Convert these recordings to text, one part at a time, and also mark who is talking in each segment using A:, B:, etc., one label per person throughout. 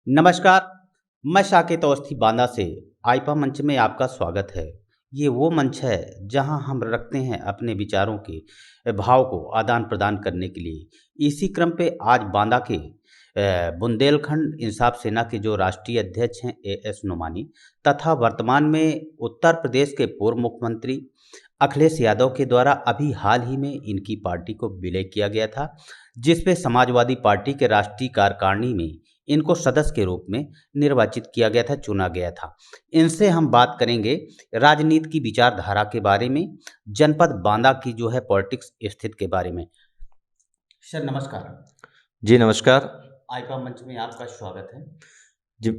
A: नमस्कार। मैं साकेत अवस्थी बांदा से आइपा मंच में आपका स्वागत है। ये वो मंच है जहां हम रखते हैं अपने विचारों के भाव को आदान प्रदान करने के लिए। इसी क्रम पे आज बांदा के बुंदेलखंड इंसाफ सेना के जो राष्ट्रीय अध्यक्ष हैं एएस नोमानी तथा वर्तमान में उत्तर प्रदेश के पूर्व मुख्यमंत्री अखिलेश यादव के द्वारा अभी हाल ही में इनकी पार्टी को विलय किया गया था, जिसपे समाजवादी पार्टी के राष्ट्रीय कार्यकारिणी में इनको सदस्य के रूप में निर्वाचित किया गया था, चुना गया था। इनसे हम बात करेंगे राजनीति की विचारधारा के बारे में, जनपद बांदा की जो है पॉलिटिक्स स्थिति के बारे में। सर नमस्कार।
B: जी नमस्कार।
A: आइपा मंच में आपका स्वागत है।
B: जी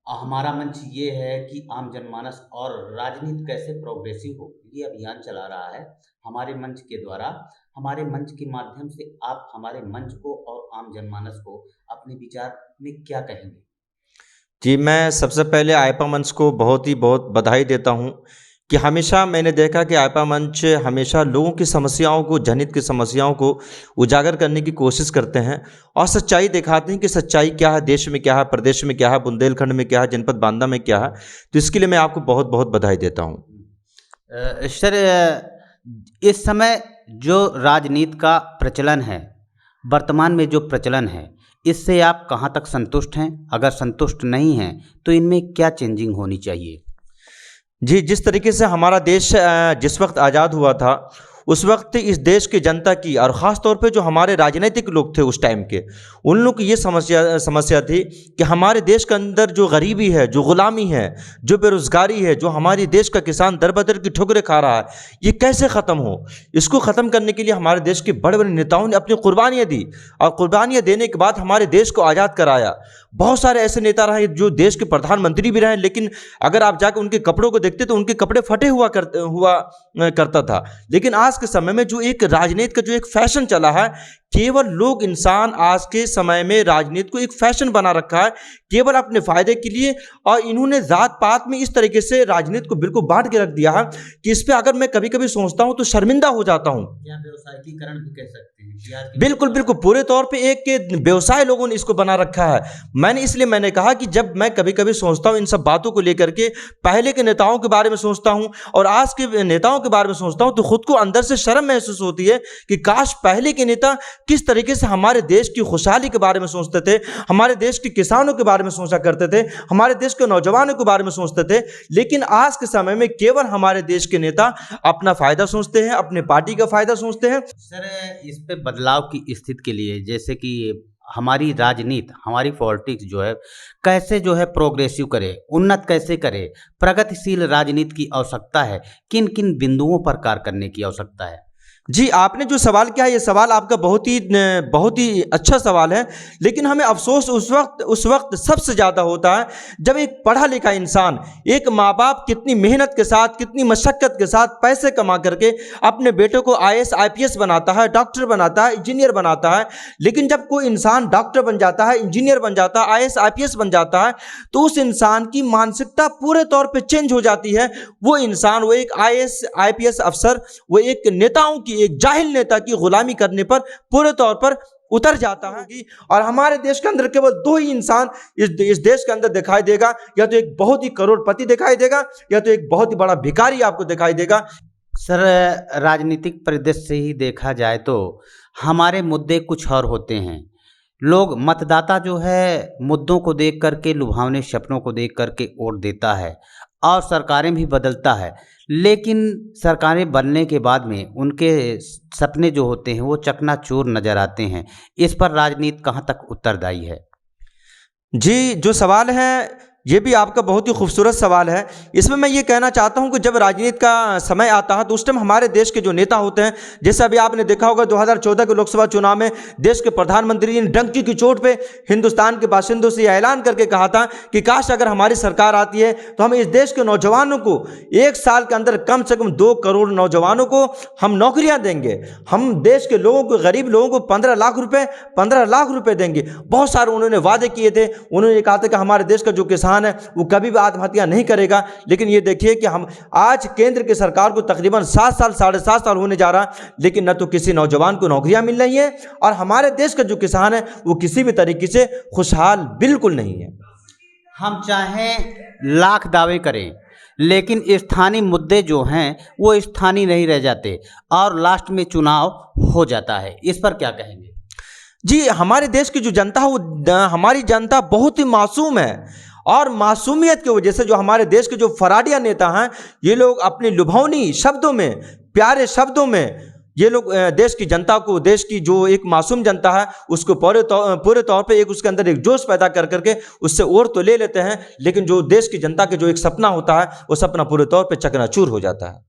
A: हमारा मंच ये है कि आम जनमानस और राजनीति कैसे प्रोग्रेसिव हो, ये अभियान चला रहा है हमारे मंच के द्वारा। हमारे मंच के माध्यम से आप हमारे मंच को और आम जनमानस को अपने विचार में क्या कहेंगे?
B: जी मैं सबसे पहले आइपा मंच को बहुत बधाई देता हूं कि हमेशा मैंने देखा कि आइपा मंच हमेशा लोगों की समस्याओं को, जनहित की समस्याओं को उजागर करने की कोशिश करते हैं और सच्चाई दिखाते हैं कि सच्चाई क्या है, देश में क्या है, प्रदेश में क्या है, बुंदेलखंड में क्या है, जनपद बांदा में क्या है। तो इसके लिए मैं आपको बहुत बधाई देता हूँ।
A: सर इस समय जो राजनीति का प्रचलन है, वर्तमान में जो प्रचलन है, इससे आप कहाँ तक संतुष्ट हैं? अगर संतुष्ट नहीं हैं तो इनमें क्या चेंजिंग होनी चाहिए?
B: जी जिस तरीके से हमारा देश जिस वक्त आज़ाद हुआ था उस वक्त इस देश की जनता की और ख़ास तौर पे जो हमारे राजनीतिक लोग थे उस टाइम के, उन लोग की ये समस्या थी कि हमारे देश के अंदर जो गरीबी है, जो ग़ुलामी है, जो बेरोज़गारी है, जो हमारे देश का किसान दर बदर की ठुकरें खा रहा है, ये कैसे ख़त्म हो। इसको ख़त्म करने के लिए हमारे देश के बड़े बड़े नेताओं ने अपनी कुर्बानियाँ दी और कुर्बानियाँ देने के बाद हमारे देश को आज़ाद कराया। बहुत सारे ऐसे नेता रहे जो देश के प्रधानमंत्री भी रहे, लेकिन अगर आप जाकर उनके कपड़ों को देखते तो उनके कपड़े फटे हुआ करता था। लेकिन आज के समय में जो एक राजनीति का जो एक फैशन चला है, केवल लोग इंसान आज के समय में राजनीति को एक फैशन बना रखा है केवल अपने फायदे के लिए, और इन्होंने जात पात में इस तरीके से राजनीति को बिल्कुल बांट के रख दिया है कि इस पे अगर मैं कभी कभी सोचता हूं तो शर्मिंदा हो जाता हूं।
A: व्यवसायीकरण भी कह सकते हैं।
B: बिल्कुल पूरे तौर पे एक व्यवसाय लोगों ने इसको बना रखा है। मैंने कहा कि जब मैं कभी कभी सोचता हूं इन सब बातों को लेकर के, पहले के नेताओं के बारे में सोचता हूं और आज के नेताओं के बारे में सोचता हूं, तो खुद को अंदर से शर्म महसूस होती है कि काश पहले के नेता किस तरीके से हमारे देश की खुशहाली के बारे में सोचते थे, हमारे देश के किसानों के बारे में सोचा करते थे, हमारे देश के नौजवानों के बारे में सोचते थे। लेकिन आज के समय में केवल हमारे देश के नेता अपना फायदा सोचते हैं, अपने पार्टी का फायदा सोचते हैं।
A: सर इस पे बदलाव की स्थिति के लिए, जैसे कि हमारी राजनीति, हमारी पॉलिटिक्स जो है कैसे जो है प्रोग्रेसिव करे, उन्नत कैसे करे, प्रगतिशील राजनीति की आवश्यकता है, किन किन बिंदुओं पर कार्य करने की आवश्यकता है?
B: जी आपने जो सवाल किया, ये सवाल आपका बहुत ही अच्छा सवाल है। लेकिन हमें अफसोस उस वक्त सबसे ज़्यादा होता है जब एक पढ़ा लिखा इंसान, एक माँ बाप कितनी मेहनत के साथ, कितनी मशक्क़त के साथ पैसे कमा करके अपने बेटों को आईएएस आईपीएस बनाता है, डॉक्टर बनाता है, इंजीनियर बनाता है। लेकिन जब कोई इंसान डॉक्टर बन जाता है, इंजीनियर बन जाता है, आईएएस आईपीएस बन जाता है, तो उस इंसान की मानसिकता पूरे तौर पर चेंज हो जाती है। वो इंसान, वो एक आईएएस आईपीएस अफसर, वो एक नेताओं की, एक जाहिल नेता की गुलामी करने पर पूरे तौर पर उतर जाता है। और हमारे देश के अंदर केवल दो ही इंसान इस देश के अंदर दिखाई देगा, या तो एक बहुत ही करोड़पति दिखाई देगा या तो एक बहुत ही बड़ा भिखारी आपको दिखाई देगा।
A: सर राजनीतिक परिदृश्य से ही देखा जाए तो हमारे मुद्दे कुछ और होते हैं। लोग, मतदाता जो है मुद्दों को देख करके, लुभावने सपनों को देख करके वोट देता है और सरकारें भी बदलता है, लेकिन सरकारें बनने के बाद में उनके सपने जो होते हैं वो चकनाचूर नज़र आते हैं। इस पर राजनीति कहाँ तक उत्तरदायी है?
B: जी जो सवाल है ये भी आपका बहुत ही खूबसूरत सवाल है। इसमें मैं ये कहना चाहता हूं कि जब राजनीति का समय आता है तो उस टाइम हमारे देश के जो नेता होते हैं, जैसे अभी आपने देखा होगा 2014 के लोकसभा चुनाव में देश के प्रधानमंत्री जी ने डंकी की चोट पे हिंदुस्तान के बाशिंदों से यह ऐलान करके कहा था कि काश अगर हमारी सरकार आती है तो हम इस देश के नौजवानों को 1 साल के अंदर कम से कम 2 करोड़ नौजवानों को हम नौकरियाँ देंगे, हम देश के लोगों को, गरीब लोगों को 15 लाख रुपये देंगे। बहुत सारे उन्होंने वादे किए थे। उन्होंने कहा था कि हमारे देश का जो किसान है वो कभी भी आत्महत्या नहीं करेगा। लेकिन ये देखिए कि हम आज केंद्र की सरकार को तकरीबन 7 साल, 7.5 साल होने जा रहा, लेकिन न तो किसी नौजवान को नौकरियां मिल रही हैं और हमारे देश का जो किसान है वो किसी भी तरीके से खुशहाल बिल्कुल नहीं है।
A: हम चाहें लाख दावे करें, लेकिन स्थानीय मुद्दे जो हैं वो स्थानीय नहीं रह जाते और लास्ट में चुनाव हो जाता है। इस पर क्या कहेंगे?
B: जी, हमारे देश की जो जनता है वो हमारी जनता बहुत ही मासूम है, और मासूमियत की वजह से जो हमारे देश के जो फराडिया नेता हैं, ये लोग अपनी लुभावनी शब्दों में, प्यारे शब्दों में ये लोग देश की जनता को, देश की जो एक मासूम जनता है उसको पूरे तौर पे एक उसके अंदर एक जोश पैदा कर करके उससे ओर तो ले लेते हैं, लेकिन जो देश की जनता के जो एक सपना होता है वो सपना पूरे तौर पे चकनाचूर हो जाता है।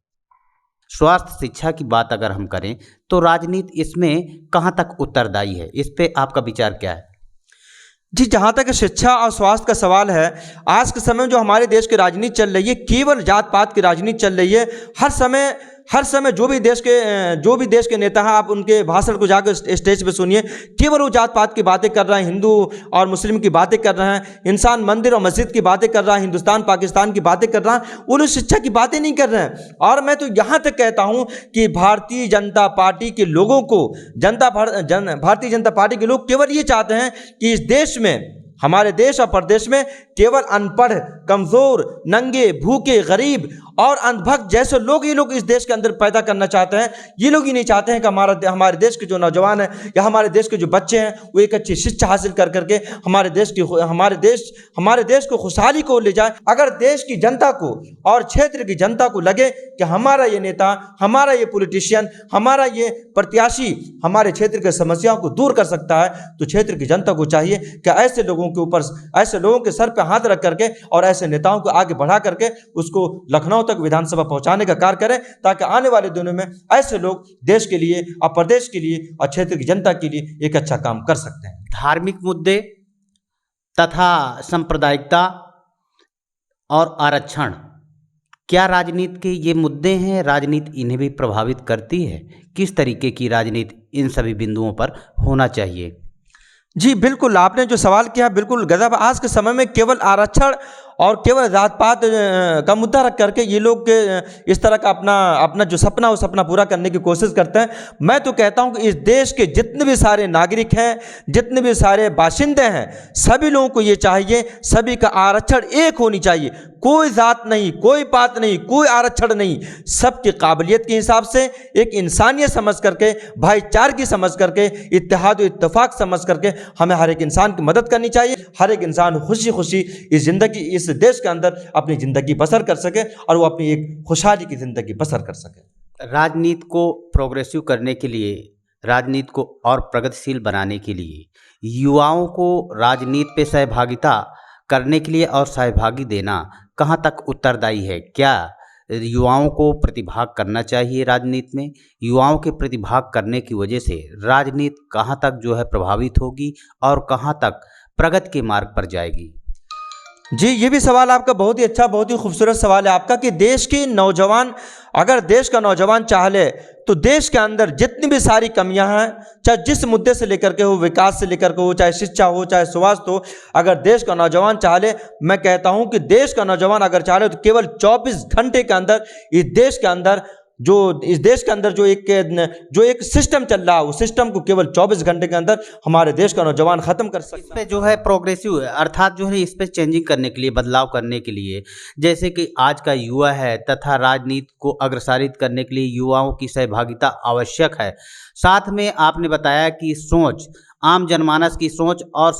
A: स्वास्थ्य शिक्षा की बात अगर हम करें तो राजनीति इसमें कहाँ तक उत्तरदायी है? इस पे आपका विचार क्या है?
B: जी, जहाँ तक शिक्षा और स्वास्थ्य का सवाल है, आज के समय में जो हमारे देश की राजनीति चल रही है, केवल जात पात की राजनीति चल रही है। हर समय जो भी देश के नेता हैं, आप उनके भाषण को जाकर स्टेज पे सुनिए, केवल वो जात पात की बातें कर रहे हैं, हिंदू और मुस्लिम की बातें कर रहे हैं, इंसान मंदिर और मस्जिद की बातें कर रहा है, हिंदुस्तान पाकिस्तान की बातें कर रहा है, वो लोग शिक्षा की बातें नहीं कर रहे हैं। और मैं तो यहाँ तक कहता हूँ कि भारतीय जनता पार्टी के लोगों को, भारतीय जनता पार्टी के लोग केवल ये चाहते हैं कि इस देश में, हमारे देश और प्रदेश में, केवल अनपढ़, कमज़ोर, नंगे, भूखे, गरीब और अंधभक्त जैसे लोग, ये लोग इस देश के अंदर पैदा करना चाहते हैं। ये लोग ही नहीं चाहते हैं कि हमारे देश के जो नौजवान हैं या हमारे देश के जो बच्चे हैं वो एक अच्छी शिक्षा हासिल कर करके हमारे देश को खुशहाली को ले जाए। अगर देश की जनता को और क्षेत्र की जनता को लगे कि हमारा ये नेता, हमारा ये पॉलिटिशियन, हमारा ये प्रत्याशी हमारे क्षेत्र की समस्याओं को दूर कर सकता है, तो क्षेत्र की जनता को चाहिए कि ऐसे लोगों के सर पे हाथ रख करके और ऐसे नेताओं को आगे बढ़ा करके उसको लखनऊ तक विधानसभा पहुंचाने का कार्य करें, ताकि आने वाले दिनों में ऐसे लोग देश के लिए और प्रदेश के लिए और क्षेत्र की जनता के लिए एक अच्छा काम कर सकते हैं।
A: धार्मिक मुद्दे तथा सांप्रदायिकता और आरक्षण, क्या राजनीति के ये मुद्दे हैं? राजनीति इन्हें भी प्रभावित करती है? किस तरीके की राजनीति इन सभी बिंदुओं पर होना चाहिए?
B: जी बिल्कुल, आपने जो सवाल किया बिल्कुल गजब। आज के समय में केवल आरक्षण और केवल जात पात का मुद्दा रख करके ये लोग इस तरह का अपना जो सपना वो सपना पूरा करने की कोशिश करते हैं। मैं तो कहता हूं कि इस देश के जितने भी सारे नागरिक हैं, जितने भी सारे बाशिंदे हैं, सभी लोगों को ये चाहिए, सभी का आरक्षण एक होनी चाहिए। कोई जात नहीं, कोई पात नहीं, कोई आरक्षण नहीं, सबकी काबिलियत के हिसाब से एक इंसानियत समझ करके, भाईचारगी समझ करके, इत्तेहाद इत्तेफाक समझ करके हमें हर एक इंसान की मदद करनी चाहिए। हर एक इंसान खुशी खुशी इस देश के अंदर अपनी ज़िंदगी बसर कर सके और वो अपनी एक खुशहाली की ज़िंदगी बसर कर सके।
A: राजनीति को प्रोग्रेसिव करने के लिए, राजनीति को और प्रगतिशील बनाने के लिए, युवाओं को राजनीति पे सहभागिता करने के लिए और सहभागी देना कहाँ तक उत्तरदायी है? क्या युवाओं को प्रतिभाग करना चाहिए राजनीति में? युवाओं के प्रतिभाग करने की वजह से राजनीति कहाँ तक जो है प्रभावित होगी और कहाँ तक प्रगति के मार्ग पर जाएगी?
B: जी, ये भी सवाल आपका बहुत ही अच्छा, बहुत ही खूबसूरत सवाल है आपका कि देश के नौजवान, अगर देश का नौजवान चाह ले तो देश के अंदर जितनी भी सारी कमियां हैं, चाहे जिस मुद्दे से लेकर के हो, विकास से लेकर के हो, चाहे शिक्षा हो, चाहे स्वास्थ्य हो, अगर देश का नौजवान चाह ले, मैं कहता हूं कि देश का नौजवान अगर चाह ले तो केवल 24 घंटे के अंदर इस देश के अंदर जो एक सिस्टम चल रहा है, उस सिस्टम को केवल 24 घंटे के अंदर हमारे देश का नौजवान ख़त्म कर सकता है।
A: इस पे जो है प्रोग्रेसिव है, अर्थात जो है इस पे चेंजिंग करने के लिए, बदलाव करने के लिए, जैसे कि आज का युवा है तथा राजनीति को अग्रसारित करने के लिए युवाओं की सहभागिता आवश्यक है। साथ में आपने बताया कि सोच, आम जनमानस की सोच और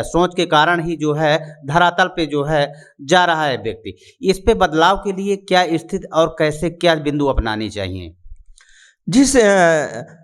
A: सोच के कारण ही जो है धरातल पे जो है जा रहा है व्यक्ति। इस पे बदलाव के लिए क्या स्थिति और कैसे क्या बिंदु अपनाने चाहिए?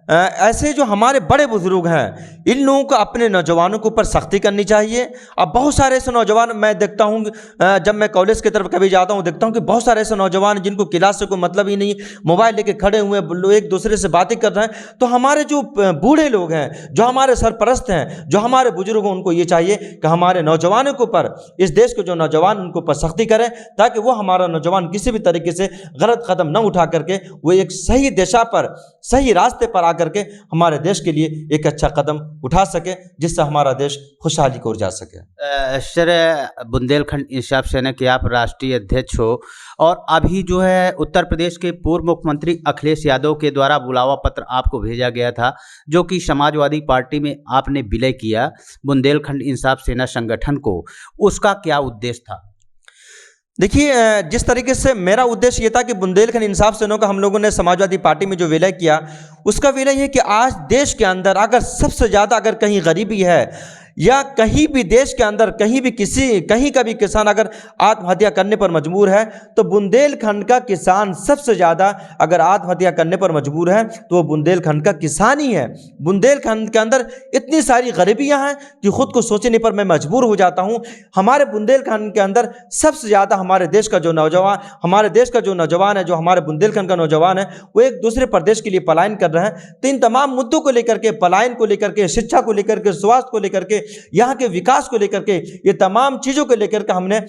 B: ऐसे जो हमारे बड़े बुजुर्ग हैं, इन लोगों को अपने नौजवानों के ऊपर सख्ती करनी चाहिए। अब बहुत सारे ऐसे नौजवान मैं देखता हूँ, जब मैं कॉलेज की तरफ कभी जाता हूँ, देखता हूँ कि बहुत सारे ऐसे नौजवान जिनको क्लास से कोई मतलब ही नहीं, मोबाइल लेके खड़े हुए एक दूसरे से बातें कर रहे हैं। तो हमारे जो बूढ़े लोग हैं, जो हमारे सरपरस्त हैं, जो हमारे बुजुर्ग हैं, उनको ये चाहिए कि हमारे नौजवानों के ऊपर, इस देश के जो नौजवान, उनके ऊपर सख्ती करें, ताकि वो हमारा नौजवान किसी भी तरीके से गलत कदम न उठा करके वो एक सही दिशा पर पर, सही रास्ते पर आकर के हमारे देश के लिए एक अच्छा कदम उठा सके, जिससे हमारा देश खुशहाली की ओर जा सके।
A: सर, बुंदेलखंड इंसाफ सेना के आप राष्ट्रीय अध्यक्ष हो और अभी जो है उत्तर प्रदेश के पूर्व मुख्यमंत्री अखिलेश यादव के द्वारा बुलावा पत्र आपको भेजा गया था, जो कि समाजवादी पार्टी में आपने विलय किया बुंदेलखंड इंसाफ सेना संगठन को, उसका क्या उद्देश्य था?
B: देखिए, जिस तरीके से मेरा उद्देश्य ये था कि बुंदेलखंड इंसाफ सेना का हम लोगों ने समाजवादी पार्टी में जो विलय किया, उसका विलय ये कि आज देश के अंदर अगर सबसे ज़्यादा अगर कहीं गरीबी है या कहीं भी देश के अंदर कहीं का भी किसान अगर आत्महत्या करने पर मजबूर है, तो बुंदेलखंड का किसान सबसे ज़्यादा अगर आत्महत्या करने पर मजबूर है तो वो बुंदेलखंड का किसान ही है। बुंदेलखंड के अंदर इतनी सारी गरीबियां हैं कि खुद को सोचने पर मैं मजबूर हो जाता हूं। हमारे बुंदेलखंड के अंदर सबसे ज़्यादा हमारे देश का जो नौजवान है, जो हमारे बुंदेलखंड का नौजवान है, वो एक दूसरे प्रदेश के लिए पलायन कर रहे हैं। तो इन तमाम मुद्दों को लेकर के, पलायन को लेकर के, शिक्षा को लेकर के, स्वास्थ्य को लेकर के, यहाँ के विकास को लेकर के, ये तमाम चीज़ों को लेकर के हमने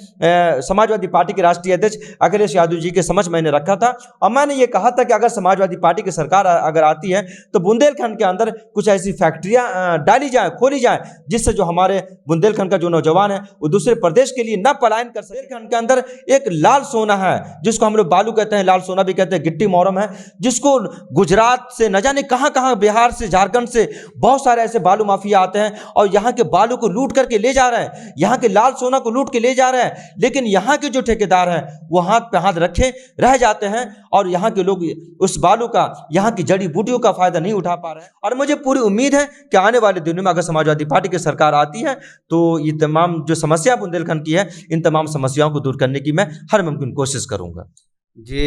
B: समाजवादी पार्टी के राष्ट्रीय अध्यक्ष अखिलेश यादव जी के समझ मैंने रखा था और मैंने ये कहा था कि अगर समाजवादी पार्टी की सरकार अगर आती है तो बुंदेलखंड के अंदर कुछ ऐसी फैक्ट्रियां डाली जाए, खोली जाए, जिससे जो हमारे बुंदेलखंड का जो नौजवान है वो दूसरे प्रदेश के लिए न पलायन कर सके। बुंदेलखंड के अंदर एक लाल सोना है, जिसको हम लोग बालू कहते हैं, लाल सोना भी कहते हैं, गिट्टी मोरम है, जिसको गुजरात से न जाने कहाँ, बिहार से, झारखंड से बहुत सारे ऐसे बालू माफिया आते हैं और यहाँ के बालू को लूट करके ले जा रहे हैं, यहाँ के लाल सोना को लूट के ले जा रहे हैं। लेकिन यहाँ के जो ठेकेदार हैं वो हाथ पे हाथ रखे रह जाते हैं और यहाँ के लोग उस बालू का, यहाँ की जड़ी बूटियों का फायदा नहीं उठा पा रहे हैं। और मुझे पूरी उम्मीद है कि आने वाले दिनों में अगर समाजवादी पार्टी की सरकार आती है तो ये तमाम जो समस्या बुंदेलखंड की है, इन तमाम समस्याओं को दूर करने की मैं हर मुमकिन कोशिश करूँगा।
A: जी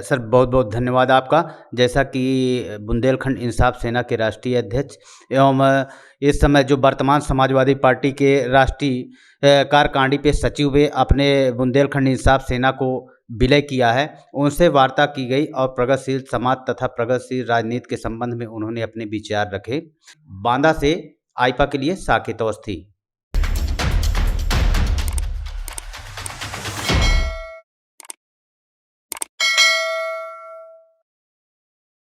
A: सर, बहुत बहुत धन्यवाद आपका। जैसा कि बुंदेलखंड इंसाफ सेना के राष्ट्रीय अध्यक्ष एवं इस समय जो वर्तमान समाजवादी पार्टी के राष्ट्रीय कार्यकारिणी पे सचिव हुए, अपने बुंदेलखंड इंसाफ सेना को विलय किया है, उनसे वार्ता की गई और प्रगतिशील समाज तथा प्रगतिशील राजनीति के संबंध में उन्होंने अपने विचार रखे। बांदा से आइपा के लिए साकेत अवस्थी।